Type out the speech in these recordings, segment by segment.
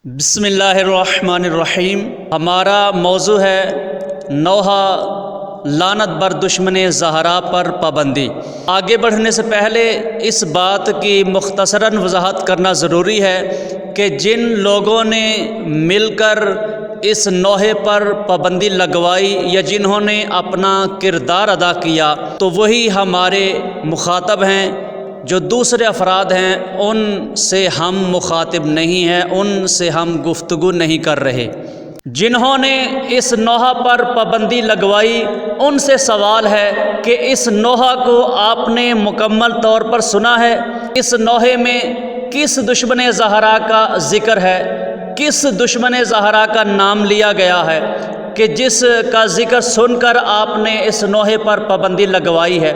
بسم اللہ الرحمن الرحیم۔ ہمارا موضوع ہے نوحہ لعنت بر دشمن زہرا پر پابندی۔ آگے بڑھنے سے پہلے اس بات کی مختصراً وضاحت کرنا ضروری ہے کہ جن لوگوں نے مل کر اس نوحے پر پابندی لگوائی یا جنہوں نے اپنا کردار ادا کیا تو وہی ہمارے مخاطب ہیں۔ جو دوسرے افراد ہیں ان سے ہم مخاطب نہیں ہیں، ان سے ہم گفتگو نہیں کر رہے۔ جنہوں نے اس نوحہ پر پابندی لگوائی ان سے سوال ہے کہ اس نوحہ کو آپ نے مکمل طور پر سنا ہے؟ اس نوحے میں کس دشمن زہرا کا ذکر ہے؟ کس دشمن زہرا کا نام لیا گیا ہے کہ جس کا ذکر سن کر آپ نے اس نوحے پر پابندی لگوائی ہے؟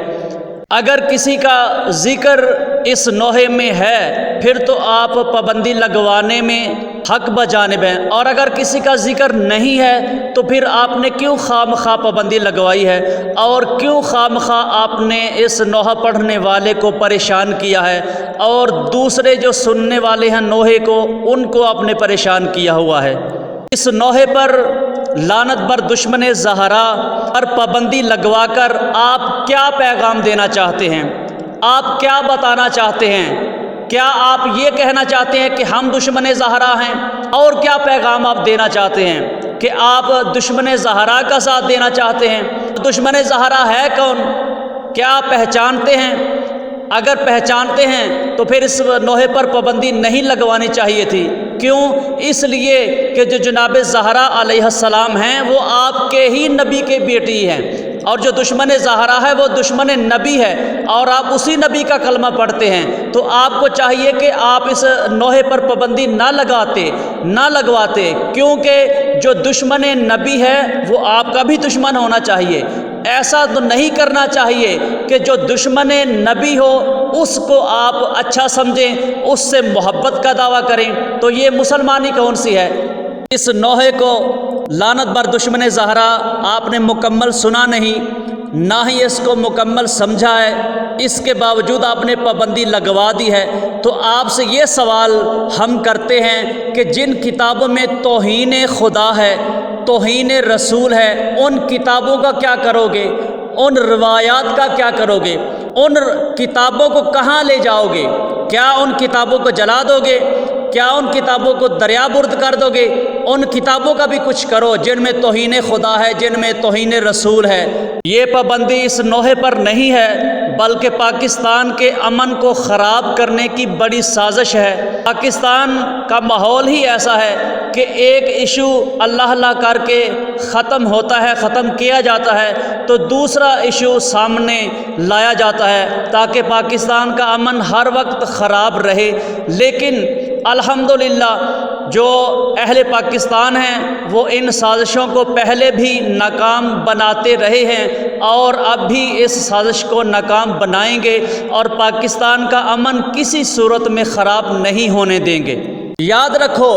اگر کسی کا ذکر اس نوحے میں ہے پھر تو آپ پابندی لگوانے میں حق بجانب ہیں، اور اگر کسی کا ذکر نہیں ہے تو پھر آپ نے کیوں خواہ پابندی لگوائی ہے اور کیوں خواہ آپ نے اس نوحہ پڑھنے والے کو پریشان کیا ہے اور دوسرے جو سننے والے ہیں نوحے کو ان کو آپ نے پریشان کیا ہوا ہے؟ اس نوحے پر لعنت بر دشمن زہرا پر پابندی لگوا کر آپ کیا پیغام دینا چاہتے ہیں؟ آپ کیا بتانا چاہتے ہیں؟ کیا آپ یہ کہنا چاہتے ہیں کہ ہم دشمن زہرا ہیں؟ اور کیا پیغام آپ دینا چاہتے ہیں کہ آپ دشمن زہرا کا ساتھ دینا چاہتے ہیں؟ دشمن زہرا ہے کون؟ کیا پہچانتے ہیں؟ اگر پہچانتے ہیں تو پھر اس نوحے پر پابندی نہیں لگوانی چاہیے تھی۔ کیوں؟ اس لیے کہ جو جناب زہرا علیہ السلام ہیں وہ آپ کے ہی نبی کے بیٹی ہیں، اور جو دشمن زہرا ہے وہ دشمن نبی ہے، اور آپ اسی نبی کا کلمہ پڑھتے ہیں، تو آپ کو چاہیے کہ آپ اس نوحے پر پابندی نہ لگواتے، کیونکہ جو دشمن نبی ہے وہ آپ کا بھی دشمن ہونا چاہیے۔ ایسا تو نہیں کرنا چاہیے کہ جو دشمن نبی ہو اس کو آپ اچھا سمجھیں، اس سے محبت کا دعویٰ کریں، تو یہ مسلمانی کون سی ہے؟ اس نوحے کو لعنت بر دشمن زہرا آپ نے مکمل سنا نہیں، نہ ہی اس کو مکمل سمجھا ہے، اس کے باوجود آپ نے پابندی لگوا دی ہے۔ تو آپ سے یہ سوال ہم کرتے ہیں کہ جن کتابوں میں توہین خدا ہے، توہین رسول ہے، ان کتابوں کا کیا کرو گے؟ ان روایات کا کیا کرو گے؟ ان کتابوں کو کہاں لے جاؤ گے؟ کیا ان کتابوں کو جلا دو گے؟ کیا ان کتابوں کو دریا برد کر دو گے؟ ان کتابوں کا بھی کچھ کرو جن میں توہین خدا ہے، جن میں توہین رسول ہے۔ یہ پابندی اس نوحے پر نہیں ہے بلکہ پاکستان کے امن کو خراب کرنے کی بڑی سازش ہے۔ پاکستان کا ماحول ہی ایسا ہے کہ ایک ایشو اللہ اللہ کر کے ختم ہوتا ہے، ختم کیا جاتا ہے، تو دوسرا ایشو سامنے لایا جاتا ہے تاکہ پاکستان کا امن ہر وقت خراب رہے۔ لیکن الحمدللہ جو اہل پاکستان ہیں وہ ان سازشوں کو پہلے بھی ناکام بناتے رہے ہیں اور اب بھی اس سازش کو ناکام بنائیں گے، اور پاکستان کا امن کسی صورت میں خراب نہیں ہونے دیں گے۔ یاد رکھو،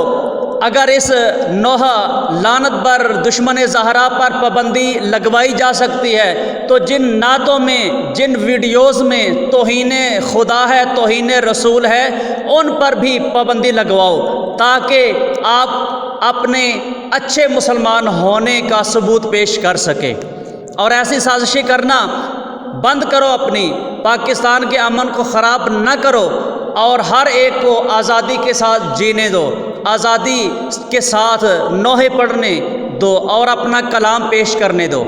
اگر اس نوحہ لعنت بر دشمن زہرا پر پابندی لگوائی جا سکتی ہے تو جن نعتوں میں، جن ویڈیوز میں توہین خدا ہے، توہین رسول ہے، ان پر بھی پابندی لگواؤ تاکہ آپ اپنے اچھے مسلمان ہونے کا ثبوت پیش کر سکیں، اور ایسی سازشیں کرنا بند کرو، اپنی پاکستان کے امن کو خراب نہ کرو، اور ہر ایک کو آزادی کے ساتھ جینے دو، آزادی کے ساتھ نوحے پڑھنے دو اور اپنا کلام پیش کرنے دو۔